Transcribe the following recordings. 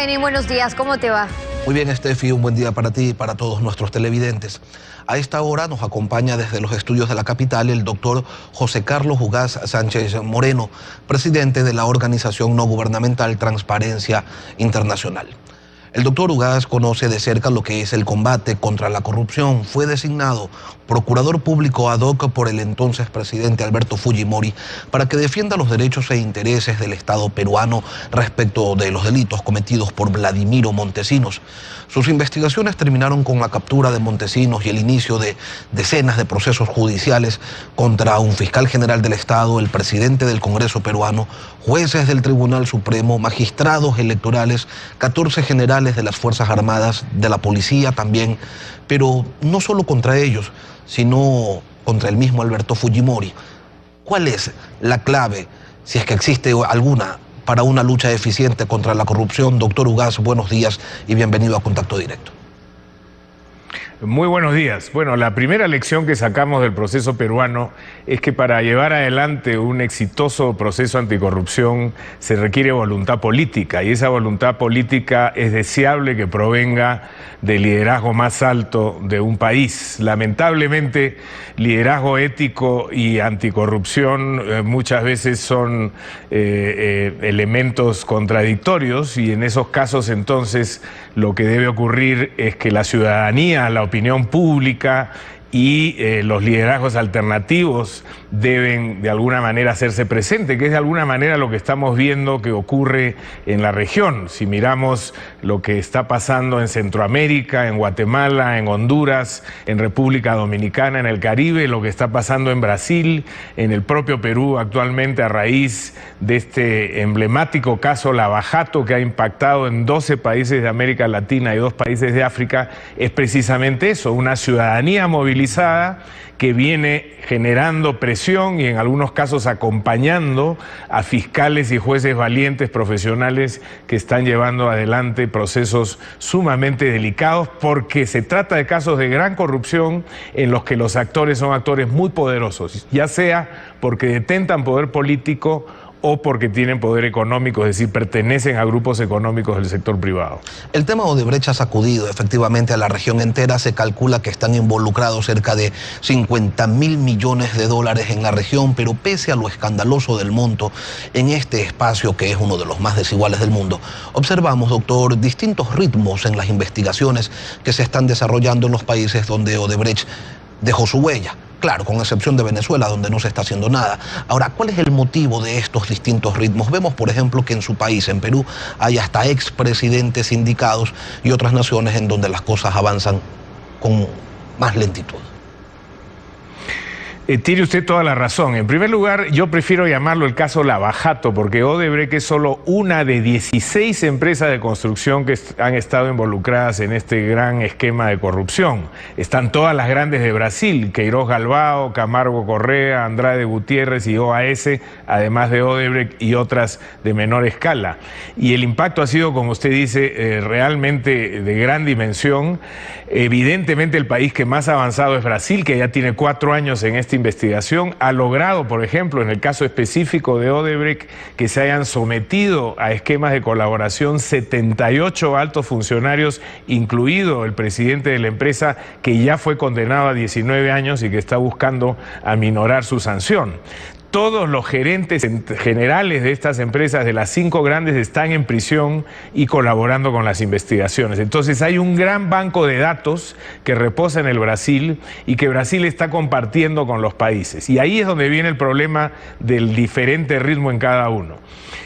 Lenin, buenos días, ¿cómo te va? Muy bien, Estefi, un buen día para ti y para todos nuestros televidentes. A esta hora nos acompaña desde los estudios de la capital el doctor José Carlos Ugaz Sánchez Moreno, presidente de la organización no gubernamental Transparencia Internacional. El doctor Ugaz conoce de cerca lo que es el combate contra la corrupción. Fue designado procurador público ad hoc por el entonces presidente Alberto Fujimori para que defienda los derechos e intereses del Estado peruano respecto de los delitos cometidos por Vladimiro Montesinos. Sus investigaciones terminaron con la captura de Montesinos y el inicio de decenas de procesos judiciales contra un fiscal general del Estado, el presidente del Congreso peruano, jueces del Tribunal Supremo, magistrados electorales, 14 generales de las Fuerzas Armadas, de la policía también, pero no solo contra ellos, sino contra el mismo Alberto Fujimori. ¿Cuál es la clave, si es que existe alguna, para una lucha eficiente contra la corrupción? Doctor Ugaz, buenos días y bienvenido a Contacto Directo. Muy buenos días. Bueno, la primera lección que sacamos del proceso peruano es que para llevar adelante un exitoso proceso anticorrupción se requiere voluntad política, y esa voluntad política es deseable que provenga del liderazgo más alto de un país. Lamentablemente, liderazgo ético y anticorrupción muchas veces son elementos contradictorios, y en esos casos entonces lo que debe ocurrir es que la ciudadanía, la opinión pública y los liderazgos alternativos deben de alguna manera hacerse presente, que es de alguna manera lo que estamos viendo que ocurre en la región. Si miramos lo que está pasando en Centroamérica, en Guatemala, en Honduras, en República Dominicana, en el Caribe, lo que está pasando en Brasil, en el propio Perú actualmente a raíz de este emblemático caso Lava Jato que ha impactado en 12 países de América Latina y 2 países de África, es precisamente eso, una ciudadanía movilizada que viene generando presión y en algunos casos acompañando a fiscales y jueces valientes, profesionales, que están llevando adelante procesos sumamente delicados, porque se trata de casos de gran corrupción en los que los actores son actores muy poderosos, ya sea porque detentan poder político o porque tienen poder económico, es decir, pertenecen a grupos económicos del sector privado. El tema Odebrecht ha sacudido efectivamente a la región entera. Se calcula que están involucrados cerca de 50.000 millones de dólares en la región, pero pese a lo escandaloso del monto en este espacio que es uno de los más desiguales del mundo, observamos, doctor, distintos ritmos en las investigaciones que se están desarrollando en los países donde Odebrecht dejó su huella. Claro, con excepción de Venezuela, donde no se está haciendo nada. Ahora, ¿cuál es el motivo de estos distintos ritmos? Vemos, por ejemplo, que en su país, en Perú, hay hasta expresidentes indicados y otras naciones en donde las cosas avanzan con más lentitud. Tiene usted toda la razón. En primer lugar, yo prefiero llamarlo el caso Lava Jato, porque Odebrecht es solo una de 16 empresas de construcción que han estado involucradas en este gran esquema de corrupción. Están todas las grandes de Brasil, Queiroz Galvao, Camargo Correa, Andrade Gutiérrez y OAS, además de Odebrecht y otras de menor escala. Y el impacto ha sido, como usted dice, realmente de gran dimensión. Evidentemente el país que más ha avanzado es Brasil, que ya tiene 4 años en esta investigación. Ha logrado, por ejemplo, en el caso específico de Odebrecht, que se hayan sometido a esquemas de colaboración 78 altos funcionarios, incluido el presidente de la empresa, que ya fue condenado a 19 años y que está buscando aminorar su sanción. Todos los gerentes generales de estas empresas, de las 5 grandes, están en prisión y colaborando con las investigaciones. Entonces hay un gran banco de datos que reposa en el Brasil y que Brasil está compartiendo con los países. Y ahí es donde viene el problema del diferente ritmo en cada uno.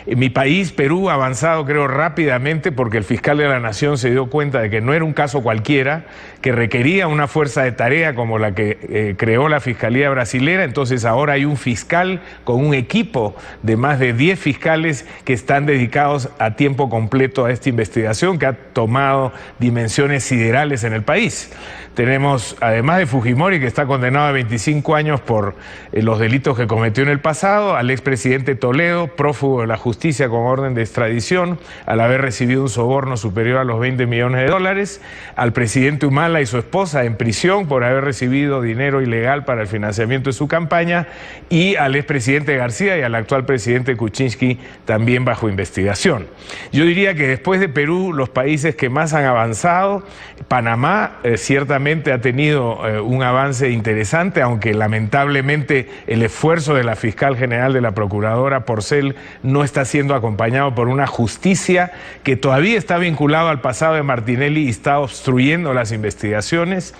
En mi país, Perú, ha avanzado, creo, rápidamente, porque el fiscal de la Nación se dio cuenta de que no era un caso cualquiera, que requería una fuerza de tarea como la que creó la Fiscalía brasilera. Entonces ahora hay un fiscal con un equipo de más de 10 fiscales que están dedicados a tiempo completo a esta investigación, que ha tomado dimensiones siderales en el país. Tenemos, además de Fujimori, que está condenado a 25 años por los delitos que cometió en el pasado, al expresidente Toledo, prófugo de la justicia con orden de extradición, al haber recibido un soborno superior a los 20 millones de dólares, al presidente Humala y su esposa en prisión por haber recibido dinero ilegal para el financiamiento de su campaña, y al expresidente García y al actual presidente Kuczynski también bajo investigación. Yo diría que después de Perú, los países que más han avanzado, Panamá ciertamente ha tenido un avance interesante, aunque lamentablemente el esfuerzo de la fiscal general de la procuradora Porcel no está siendo acompañado por una justicia que todavía está vinculado al pasado de Martinelli y está obstruyendo las investigaciones.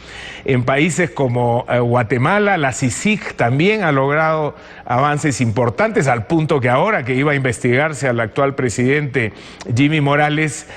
En países como Guatemala, la CICIG también ha logrado avances importantes, al punto que ahora que iba a investigarse al actual presidente Jimmy Morales,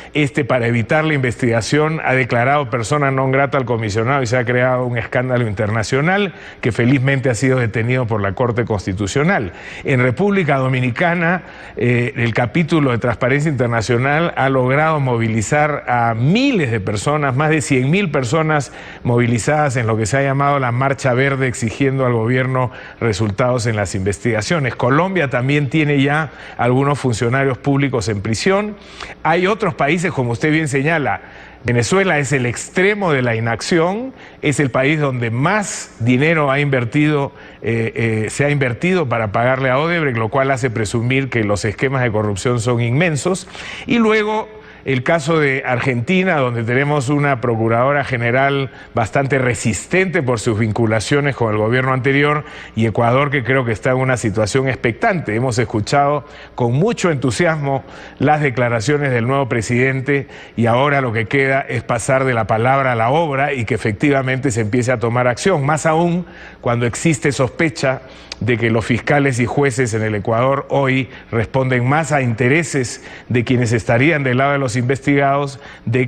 para evitar la investigación ha declarado persona non grata al comisionado y se ha creado un escándalo internacional que felizmente ha sido detenido por la Corte Constitucional. En República Dominicana, el capítulo de Transparencia Internacional ha logrado movilizar a miles de personas, más de 100.000 personas movilizadas en lo que se ha llamado la Marcha Verde, exigiendo al gobierno resultados en las investigaciones. Colombia también tiene ya algunos funcionarios públicos en prisión. Hay otros países, como usted bien señala. Venezuela es el extremo de la inacción, es el país donde más dinero ha invertido, se ha invertido para pagarle a Odebrecht, lo cual hace presumir que los esquemas de corrupción son inmensos. Y luego el caso de Argentina, donde tenemos una procuradora general bastante resistente por sus vinculaciones con el gobierno anterior, y Ecuador, que creo que está en una situación expectante. Hemos escuchado con mucho entusiasmo las declaraciones del nuevo presidente y ahora lo que queda es pasar de la palabra a la obra y que efectivamente se empiece a tomar acción, más aún cuando existe sospecha de que los fiscales y jueces en el Ecuador hoy responden más a intereses de quienes estarían del lado de los investigados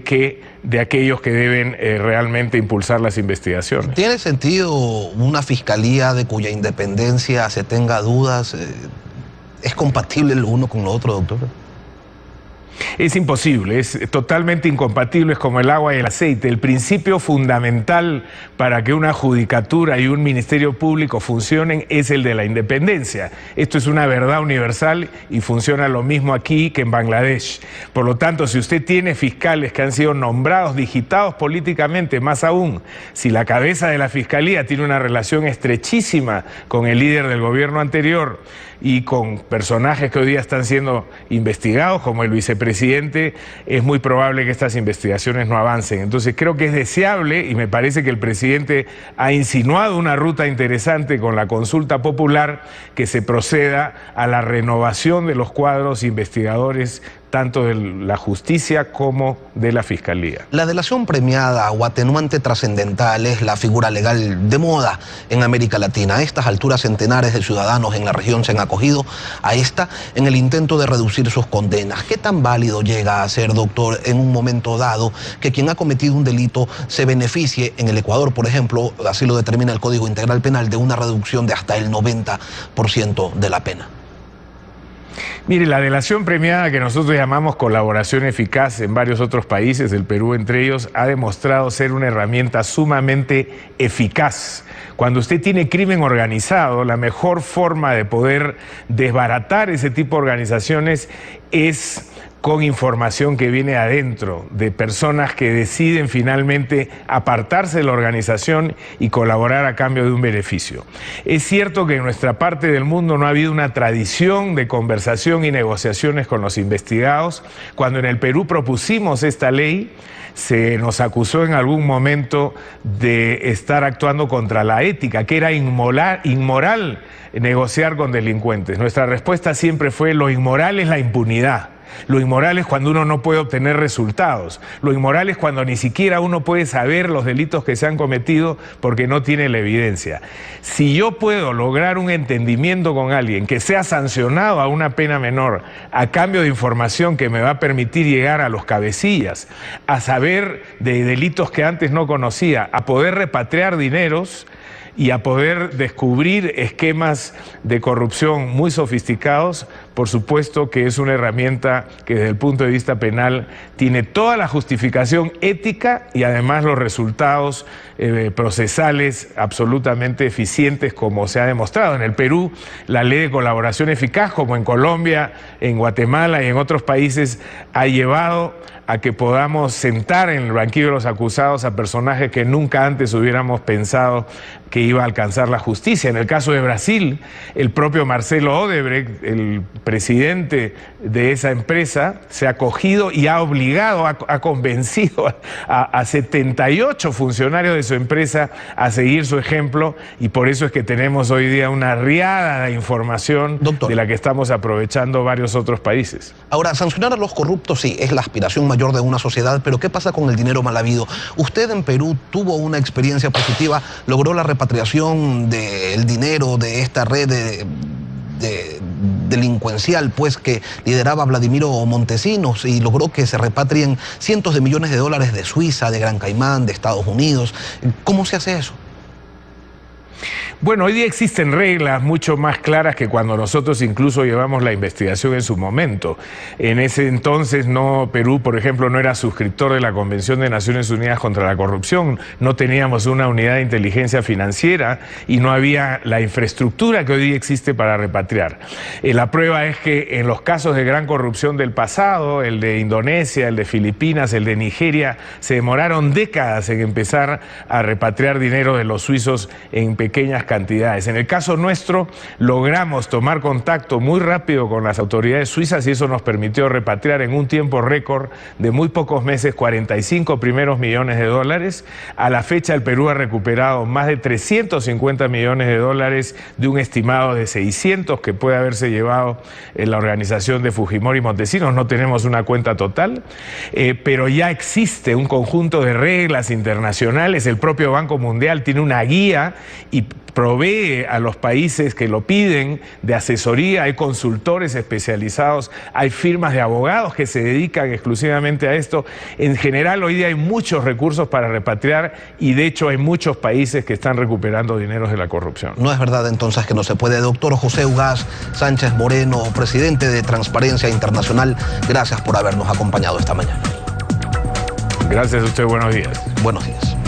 que de aquellos que deben realmente impulsar las investigaciones. ¿Tiene sentido una fiscalía de cuya independencia se tenga dudas? ¿Es compatible lo uno con lo otro, doctor? Es imposible, es totalmente incompatible, es como el agua y el aceite. El principio fundamental para que una judicatura y un ministerio público funcionen es el de la independencia. Esto es una verdad universal y funciona lo mismo aquí que en Bangladesh. Por lo tanto, si usted tiene fiscales que han sido nombrados, digitados políticamente, más aún, si la cabeza de la fiscalía tiene una relación estrechísima con el líder del gobierno anterior y con personajes que hoy día están siendo investigados, como el vicepresidente, es muy probable que estas investigaciones no avancen. Entonces creo que es deseable, y me parece que el presidente ha insinuado una ruta interesante con la consulta popular, que se proceda a la renovación de los cuadros investigadores tanto de la justicia como de la fiscalía. La delación premiada o atenuante trascendental es la figura legal de moda en América Latina. A estas alturas, centenares de ciudadanos en la región se han acogido a esta en el intento de reducir sus condenas. ¿Qué tan válido llega a ser, doctor, en un momento dado que quien ha cometido un delito se beneficie? En el Ecuador, por ejemplo, así lo determina el Código Integral Penal, de una reducción de hasta el 90% de la pena. Mire, la delación premiada, que nosotros llamamos colaboración eficaz en varios otros países, el Perú entre ellos, ha demostrado ser una herramienta sumamente eficaz. Cuando usted tiene crimen organizado, la mejor forma de poder desbaratar ese tipo de organizaciones es con información que viene adentro, de personas que deciden finalmente apartarse de la organización y colaborar a cambio de un beneficio. Es cierto que en nuestra parte del mundo no ha habido una tradición de conversación y negociaciones con los investigados. Cuando en el Perú propusimos esta ley, se nos acusó en algún momento de estar actuando contra la ética, que era inmoral negociar con delincuentes. Nuestra respuesta siempre fue: lo inmoral es la impunidad. Lo inmoral es cuando uno no puede obtener resultados. Lo inmoral es cuando ni siquiera uno puede saber los delitos que se han cometido porque no tiene la evidencia. Si yo puedo lograr un entendimiento con alguien que sea sancionado a una pena menor a cambio de información que me va a permitir llegar a los cabecillas, a saber de delitos que antes no conocía, a poder repatriar dineros y a poder descubrir esquemas de corrupción muy sofisticados, por supuesto que es una herramienta que desde el punto de vista penal tiene toda la justificación ética y además los resultados procesales absolutamente eficientes, como se ha demostrado. En el Perú, la ley de colaboración eficaz, como en Colombia, en Guatemala y en otros países, ha llevado a que podamos sentar en el banquillo de los acusados a personajes que nunca antes hubiéramos pensado que iba a alcanzar la justicia. En el caso de Brasil, el propio Marcelo Odebrecht, el presidente de esa empresa, se ha acogido y ha obligado, ha convencido a 78 funcionarios de su empresa a seguir su ejemplo, y por eso es que tenemos hoy día una riada de información, doctor, de la que estamos aprovechando varios otros países. Ahora, sancionar a los corruptos sí es la aspiración mayor de una sociedad, pero ¿qué pasa con el dinero mal habido? Usted en Perú tuvo una experiencia positiva, logró la repatriación del dinero de esta red delincuencial, pues, que lideraba Vladimiro Montesinos, y logró que se repatrien cientos de millones de dólares de Suiza, de Gran Caimán, de Estados Unidos. ¿Cómo se hace eso? Bueno, hoy día existen reglas mucho más claras que cuando nosotros incluso llevamos la investigación en su momento. En ese entonces Perú, por ejemplo, no era suscriptor de la Convención de Naciones Unidas contra la Corrupción, no teníamos una unidad de inteligencia financiera y no había la infraestructura que hoy día existe para repatriar. La prueba es que en los casos de gran corrupción del pasado, el de Indonesia, el de Filipinas, el de Nigeria, se demoraron décadas en empezar a repatriar dinero de los suizos en pequeñas cantidades. En el caso nuestro, logramos tomar contacto muy rápido con las autoridades suizas y eso nos permitió repatriar en un tiempo récord de muy pocos meses 45 primeros millones de dólares. A la fecha, el Perú ha recuperado más de 350 millones de dólares de un estimado de 600 que puede haberse llevado en la organización de Fujimori y Montesinos. No tenemos una cuenta total, pero ya existe un conjunto de reglas internacionales. El propio Banco Mundial tiene una guía y provee a los países que lo piden de asesoría, hay consultores especializados, hay firmas de abogados que se dedican exclusivamente a esto. En general, hoy día hay muchos recursos para repatriar y de hecho hay muchos países que están recuperando dineros de la corrupción. No es verdad entonces que no se puede. Doctor José Ugaz Sánchez Moreno, presidente de Transparencia Internacional, gracias por habernos acompañado esta mañana. Gracias a usted, buenos días. Buenos días.